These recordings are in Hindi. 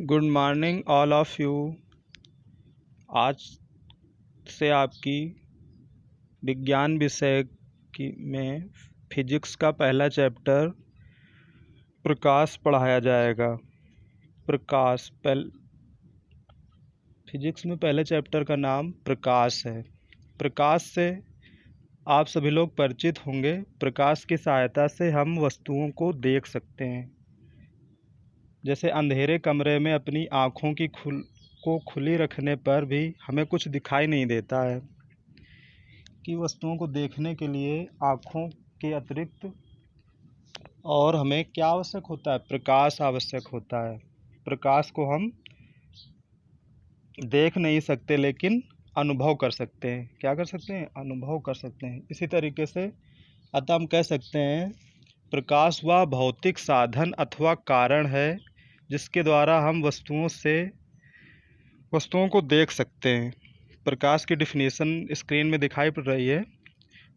Good morning all of you. आज से आपकी विज्ञान विषय की में फिजिक्स का पहला चैप्टर प्रकाश पढ़ाया जाएगा। फिजिक्स में पहले चैप्टर का नाम प्रकाश है। प्रकाश से आप सभी लोग परिचित होंगे। प्रकाश की सहायता से हम वस्तुओं को देख सकते हैं। जैसे अंधेरे कमरे में अपनी आँखों की खुली रखने पर भी हमें कुछ दिखाई नहीं देता है कि वस्तुओं को देखने के लिए आँखों के अतिरिक्त और हमें क्या आवश्यक होता है? प्रकाश आवश्यक होता है। प्रकाश को हम देख नहीं सकते लेकिन अनुभव कर सकते हैं। क्या कर सकते हैं? अनुभव कर सकते हैं। इसी तरीके से अतः हम कह सकते हैं प्रकाश वह भौतिक साधन अथवा कारण है जिसके द्वारा हम वस्तुओं को देख सकते हैं। प्रकाश की डिफिनीशन स्क्रीन में दिखाई पड़ रही है।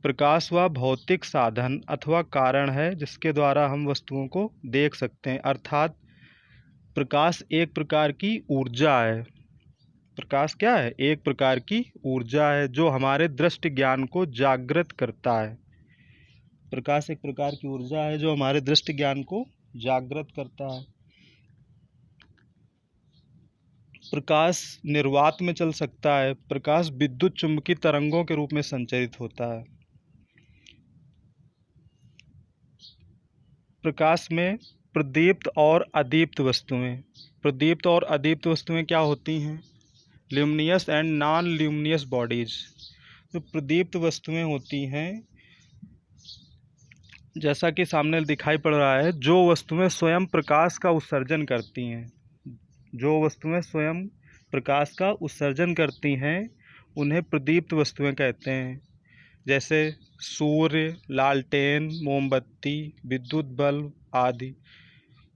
प्रकाश वह भौतिक साधन अथवा कारण है जिसके द्वारा हम वस्तुओं को देख सकते हैं, अर्थात प्रकाश एक प्रकार की ऊर्जा है। प्रकाश क्या है? एक प्रकार की ऊर्जा है जो हमारे दृष्टि ज्ञान को जागृत करता है। प्रकाश एक प्रकार की ऊर्जा है जो हमारे दृष्टि ज्ञान को जागृत करता है। प्रकाश निर्वात में चल सकता है। प्रकाश विद्युत चुम्बकीय तरंगों के रूप में संचरित होता है। प्रकाश में प्रदीप्त और अदीप्त वस्तुएं क्या होती हैं? Luminous and non luminous bodies. जो प्रदीप्त वस्तुएं होती हैं, जैसा कि सामने दिखाई पड़ रहा है, जो वस्तुएं स्वयं प्रकाश का उत्सर्जन करती हैं उन्हें प्रदीप्त वस्तुएं कहते हैं। जैसे सूर्य, लालटेन, मोमबत्ती, विद्युत बल्ब आदि।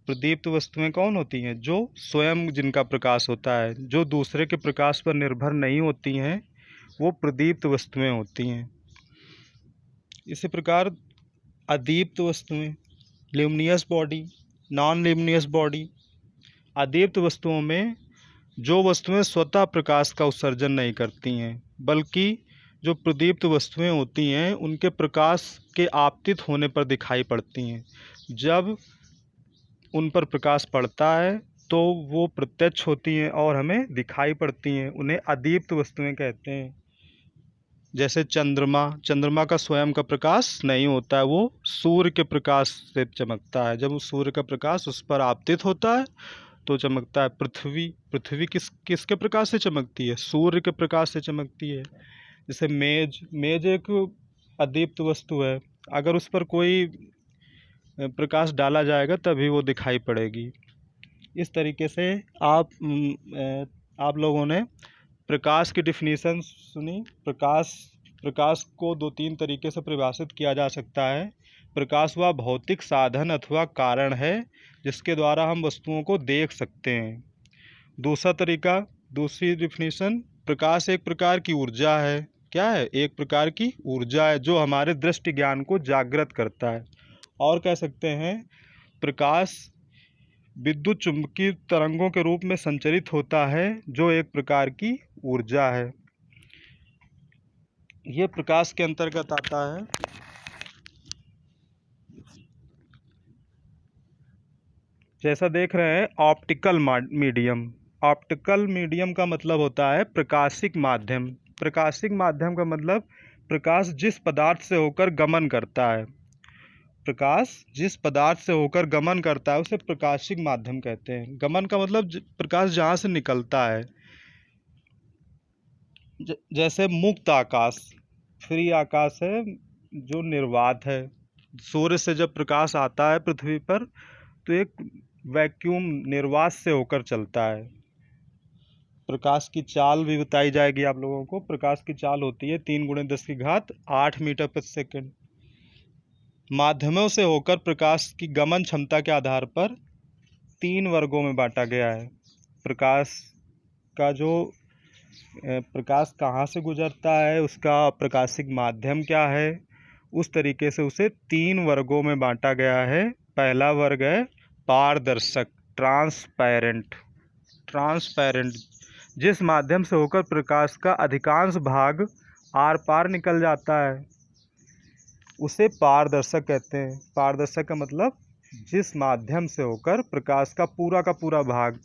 प्रदीप्त वस्तुएं कौन होती हैं? जो स्वयं जिनका प्रकाश होता है, जो दूसरे के प्रकाश पर निर्भर नहीं होती हैं, वो प्रदीप्त वस्तुएं होती हैं। इसी प्रकार अदीप्त वस्तुएं, luminous body, non luminous body. अदीप्त वस्तुओं में जो वस्तुएं स्वतः प्रकाश का उत्सर्जन नहीं करती हैं, बल्कि जो प्रदीप्त वस्तुएं होती हैं उनके प्रकाश के आपतित होने पर दिखाई पड़ती हैं। जब उन पर प्रकाश पड़ता है तो वो प्रत्यक्ष होती हैं और हमें दिखाई पड़ती हैं। उन्हें अदीप्त वस्तुएं कहते हैं। जैसे चंद्रमा का स्वयं का प्रकाश नहीं होता है, वो सूर्य के प्रकाश से चमकता है। जब उस सूर्य का प्रकाश उस पर आपतित होता है तो चमकता है। पृथ्वी किसके प्रकाश से चमकती है? सूर्य के प्रकाश से चमकती है। जैसे मेज एक अदीप्त वस्तु है। अगर उस पर कोई प्रकाश डाला जाएगा तभी वो दिखाई पड़ेगी। इस तरीके से आप लोगों ने प्रकाश की डिफिनीशन सुनी। प्रकाश को दो तीन तरीके से परिभाषित किया जा सकता है। प्रकाश वह भौतिक साधन अथवा कारण है जिसके द्वारा हम वस्तुओं को देख सकते हैं। दूसरी डिफिनीशन, प्रकाश एक प्रकार की ऊर्जा है। क्या है? एक प्रकार की ऊर्जा है जो हमारे दृष्टि ज्ञान को जागृत करता है। और कह सकते हैं प्रकाश विद्युत चुम्बकीय तरंगों के रूप में संचरित होता है जो एक प्रकार की ऊर्जा है। ये प्रकाश के अंतर्गत आता है। जैसा देख रहे हैं ऑप्टिकल मीडियम। ऑप्टिकल मीडियम का मतलब होता है प्रकाशिक माध्यम। प्रकाशिक माध्यम का मतलब प्रकाश जिस पदार्थ से होकर गमन करता है। उसे प्रकाशिक माध्यम कहते हैं। गमन का मतलब प्रकाश जहाँ से निकलता है। जैसे मुक्त आकाश, फ्री आकाश है जो निर्वात है। सूर्य से जब प्रकाश आता है पृथ्वी पर तो एक वैक्यूम निर्वात से होकर चलता है। प्रकाश की चाल भी बताई जाएगी आप लोगों को। प्रकाश की चाल होती है 3×10⁸ मीटर प्रति सेकंड। माध्यमों से होकर प्रकाश की गमन क्षमता के आधार पर 3 वर्गों में बांटा गया है। प्रकाश कहाँ से गुजरता है, उसका प्रकाशिक माध्यम क्या है, उस तरीके से उसे 3 वर्गों में बांटा गया है। पहला वर्ग है पारदर्शक, ट्रांसपेरेंट। ट्रांसपेरेंट, जिस माध्यम से होकर प्रकाश का अधिकांश भाग आर पार निकल जाता है, उसे पारदर्शक कहते हैं। पारदर्शक का मतलब जिस माध्यम से होकर प्रकाश का पूरा भाग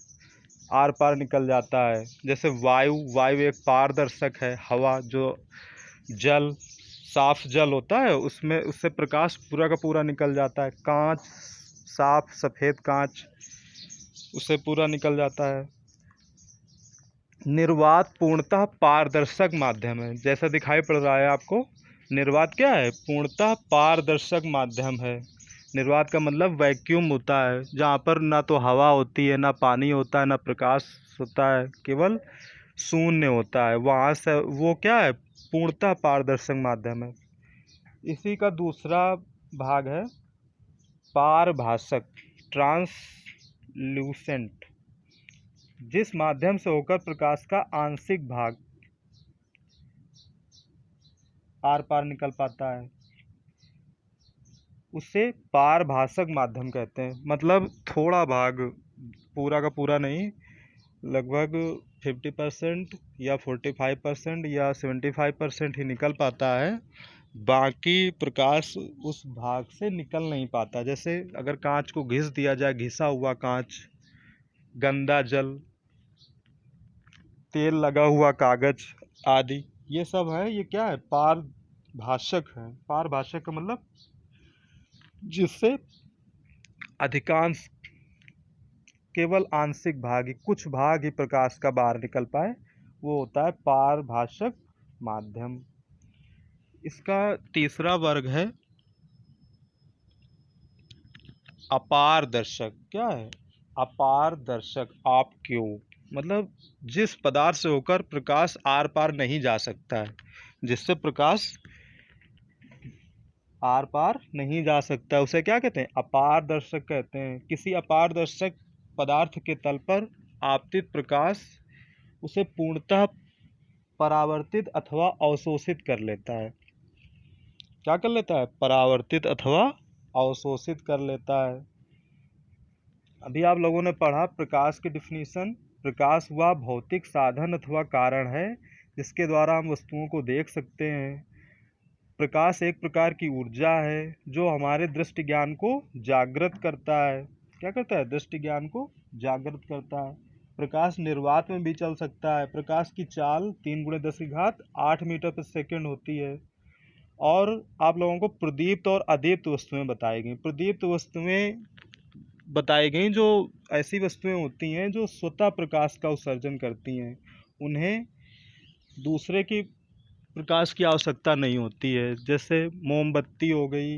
आर पार निकल जाता है। जैसे वायु, वायु एक पारदर्शक है। हवा, जो जल, साफ जल होता है, उसमें उससे प्रकाश पूरा का पूरा निकल जाता है। कांच, साफ सफ़ेद कांच, उससे पूरा निकल जाता है। निर्वात पूर्णतः पारदर्शक माध्यम है। जैसा दिखाई पड़ रहा है आपको, निर्वात क्या है? पूर्णतः पारदर्शक माध्यम है। निर्वात का मतलब वैक्यूम होता है, जहाँ पर ना तो हवा होती है, ना पानी होता है, ना प्रकाश होता है, केवल शून्य होता है। वहाँ से वो क्या है? पूर्णतः पारदर्शक माध्यम है। इसी का दूसरा भाग है पारभाषक, ट्रांसल्यूसेंट, जिस माध्यम से होकर प्रकाश का आंशिक भाग आर पार निकल पाता है, उसे पारभाषक माध्यम कहते हैं। मतलब थोड़ा भाग, पूरा का पूरा नहीं, लगभग 50% या 45% या 75% ही निकल पाता है। बाकी प्रकाश उस भाग से निकल नहीं पाता। जैसे अगर कांच को घिस दिया जाए, घिसा हुआ कांच, गंदा जल, तेल लगा हुआ कागज आदि, ये सब है, ये क्या है? पारभाषक है। पारभाषक का मतलब जिससे अधिकांश, केवल आंशिक भाग ही, कुछ भाग ही प्रकाश का बाहर निकल पाए, वो होता है पारभाषक माध्यम। इसका तीसरा वर्ग है अपारदर्शक। क्या है? अपारदर्शक, ऑब्स्क्यूर, मतलब जिस पदार्थ से होकर प्रकाश आर पार नहीं जा सकता है, जिससे प्रकाश आर पार नहीं जा सकता, उसे क्या कहते हैं? अपारदर्शक कहते हैं। किसी अपारदर्शक पदार्थ के तल पर आपतित प्रकाश उसे पूर्णतः परावर्तित अथवा अवशोषित कर लेता है। क्या कर लेता है? परावर्तित अथवा अवशोषित कर लेता है। अभी आप लोगों ने पढ़ा प्रकाश की डिफिनीशन। प्रकाश वह भौतिक साधन अथवा कारण है जिसके द्वारा हम वस्तुओं को देख सकते हैं। प्रकाश एक प्रकार की ऊर्जा है जो हमारे दृष्टि ज्ञान को जागृत करता है। क्या करता है? दृष्टि ज्ञान को जागृत करता है। प्रकाश निर्वात में भी चल सकता है। प्रकाश की चाल 3 × 10⁸ मीटर प्रति सेकंड होती है। और आप लोगों को प्रदीप्त और अदीप्त वस्तुएं बताई गई। प्रदीप्त वस्तुएं बताई गई जो ऐसी वस्तुएं होती हैं जो स्वतः प्रकाश का उत्सर्जन करती हैं, उन्हें दूसरे की प्रकाश की आवश्यकता नहीं होती है। जैसे मोमबत्ती हो गई,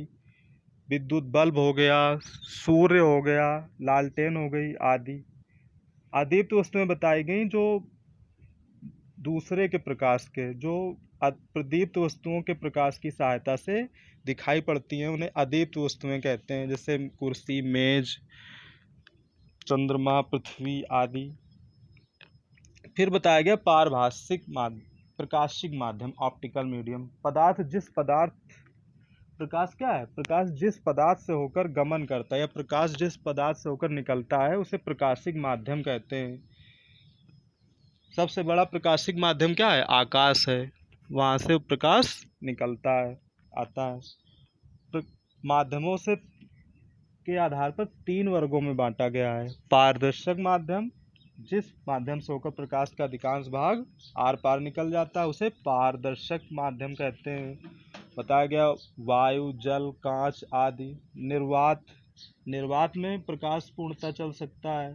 विद्युत बल्ब हो गया, सूर्य हो गया, लालटेन हो गई आदि। अदीप्त वस्तुएं बताई गई जो दूसरे के प्रकाश के, जो प्रदीप्त वस्तुओं के प्रकाश की सहायता से दिखाई पड़ती हैं, उन्हें अदीप्त वस्तुएं कहते हैं। जैसे कुर्सी, मेज, चंद्रमा, पृथ्वी आदि। फिर बताया गया पारभाषिक माध्यम, प्रकाशिक माध्यम, ऑप्टिकल मीडियम। प्रकाश क्या है? प्रकाश जिस पदार्थ से होकर गमन करता है या प्रकाश जिस पदार्थ से होकर निकलता है, उसे प्रकाशिक माध्यम कहते हैं। सबसे बड़ा प्रकाशिक माध्यम क्या है? आकाश है। वहाँ से प्रकाश निकलता है, आता है। माध्यमों से के आधार पर 3 वर्गों में बांटा गया है। पारदर्शक माध्यम, जिस माध्यम से होकर प्रकाश का अधिकांश भाग आर पार निकल जाता है, उसे पारदर्शक माध्यम कहते हैं। बताया गया वायु, जल, कांच आदि। निर्वात, निर्वात में प्रकाश पूर्णतः चल सकता है।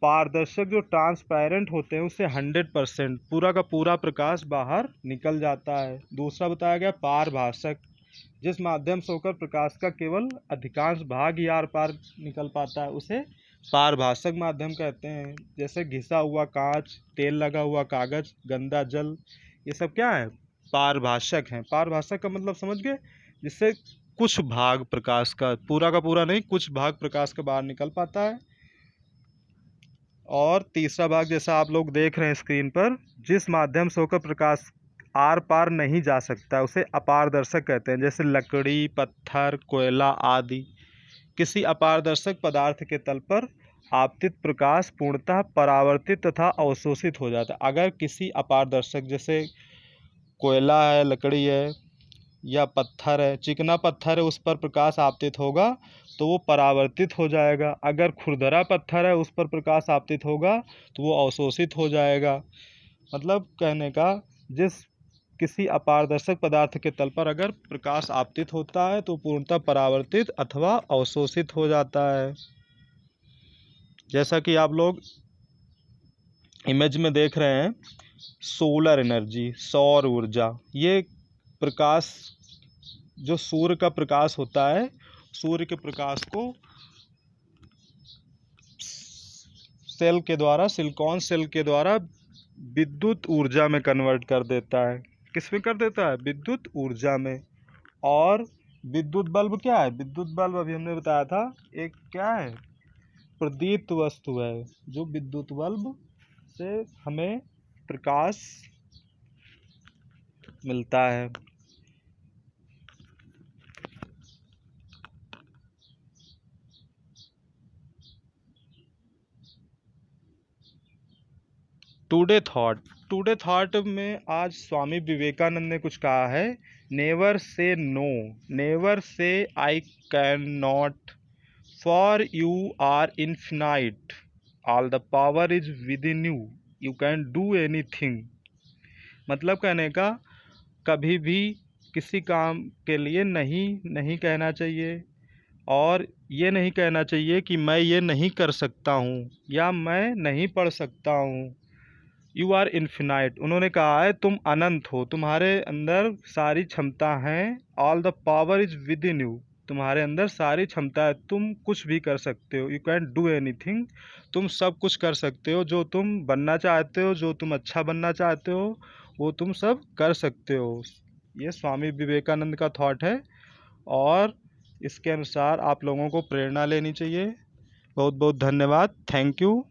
पारदर्शक, जो ट्रांसपेरेंट होते हैं, उससे 100% पूरा का पूरा प्रकाश बाहर निकल जाता है। दूसरा बताया गया पारभाषक, जिस माध्यम से होकर प्रकाश का केवल अधिकांश भाग ही आर पार निकल पाता है, उसे पारभाषक माध्यम कहते हैं। जैसे घिसा हुआ कांच, तेल लगा हुआ कागज, गंदा जल, ये सब क्या है? पारभाषक हैं। पारभाषक का मतलब समझ गए? जिससे कुछ भाग प्रकाश का पूरा नहीं, कुछ भाग प्रकाश का बाहर निकल पाता है। और तीसरा भाग जैसा आप लोग देख रहे हैं स्क्रीन पर, जिस माध्यम से होकर प्रकाश आर पार नहीं जा सकता, उसे अपारदर्शक कहते हैं। जैसे लकड़ी, पत्थर, कोयला आदि। किसी अपारदर्शक पदार्थ के तल पर आपतित प्रकाश पूर्णतः परावर्तित तथा अवशोषित हो जाता है। अगर किसी अपारदर्शक, जैसे कोयला है, लकड़ी है या पत्थर है, चिकना पत्थर है, उस पर प्रकाश आपतित होगा तो वो परावर्तित हो जाएगा। अगर खुरदरा पत्थर है, उस पर प्रकाश आपतित होगा तो वो अवशोषित हो जाएगा। मतलब कहने का, जिस किसी अपारदर्शक पदार्थ के तल पर अगर प्रकाश आपतित होता है तो पूर्णतः परावर्तित अथवा अवशोषित हो जाता है। जैसा कि आप लोग इमेज में देख रहे हैं, सोलर एनर्जी, सौर ऊर्जा, ये प्रकाश जो सूर्य का प्रकाश होता है, सूर्य के प्रकाश को सेल के द्वारा, सिलिकॉन सेल के द्वारा विद्युत ऊर्जा में कन्वर्ट कर देता है। किस में कर देता है? विद्युत ऊर्जा में। और विद्युत बल्ब क्या है? विद्युत बल्ब अभी हमने बताया था, एक क्या है? प्रदीप्त वस्तु है, जो विद्युत बल्ब से हमें प्रकाश मिलता है। टुडे थॉट में आज स्वामी विवेकानंद ने कुछ कहा है, never say no, never say I can not, for you are infinite, all the power is within you, you can do anything. मतलब कहने का, कभी भी किसी काम के लिए नहीं कहना चाहिए, और ये नहीं कहना चाहिए कि मैं ये नहीं कर सकता हूँ या मैं नहीं पढ़ सकता हूँ। यू आर इन्फिनाइट, उन्होंने कहा है तुम अनंत हो, तुम्हारे अंदर सारी क्षमता हैं। All the power is within you, तुम्हारे अंदर सारी क्षमता है, तुम कुछ भी कर सकते हो। यू कैन डू एनीथिंग, तुम सब कुछ कर सकते हो। जो तुम बनना चाहते हो, जो तुम अच्छा बनना चाहते हो, वो तुम सब कर सकते हो। ये स्वामी विवेकानंद का थॉट है, और इसके अनुसार आप लोगों को प्रेरणा लेनी चाहिए। बहुत बहुत धन्यवाद। Thank you.